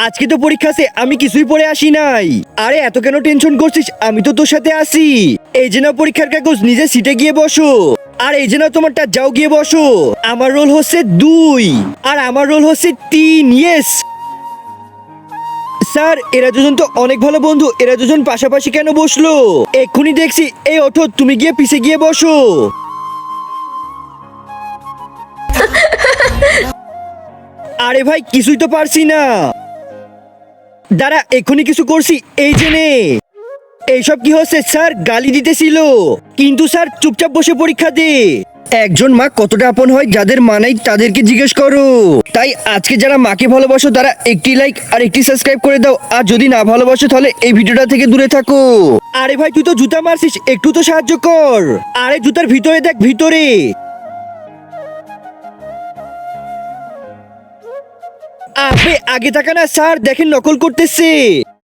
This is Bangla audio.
আজকে তো পরীক্ষা আছে, আমি কিছুই পড়ে আসি নাই। আরে এত কেন টেনশন করছিস, আমি তো তোর সাথে আছি। এই যে নাও পরীক্ষার কাগজ, নিজের সিটে গিয়ে বসো। আর এই যে নাও তোমারটা, যাও গিয়ে বসো। আমার রোল হচ্ছে 2 আর আমার রোল হচ্ছে 3। ইয়েস স্যার, এরা দুজন তো অনেক ভালো বন্ধু, এরা দুজন পাশাপাশি কেন বসলো? এক্ষুনি দেখছি। এই ওঠো, তুমি গিয়ে পিছে গিয়ে বসো। আরে ভাই, কিছুই তো পারছি না। দাঁড়া, এক্ষুনি কিছু করছি। এই যে নে। এইসব কি হচ্ছে স্যার? গালি দিতেছিল। কিন্তু স্যার চুপচাপ বসে পরীক্ষা দে। একজন মা কতটা আপন হয়, যাদের মা নাই তাদেরকে জিজ্ঞেস করো। তাই আজকে যারা মাকে ভালোবাসো তারা একটি লাইক আর একটি সাবস্ক্রাইব করে দাও, আর যদি না ভালোবাসো তাহলে এই ভিডিওটা থেকে দূরে থাকো। আরে ভাই, তুই তো জুতা মারছিস, একটু তো সাহায্য কর। আরে জুতার ভিতরে দেখ, ভিতরে। আবে আগে তাকা না স্যার, দেখেন নকল করতেছে।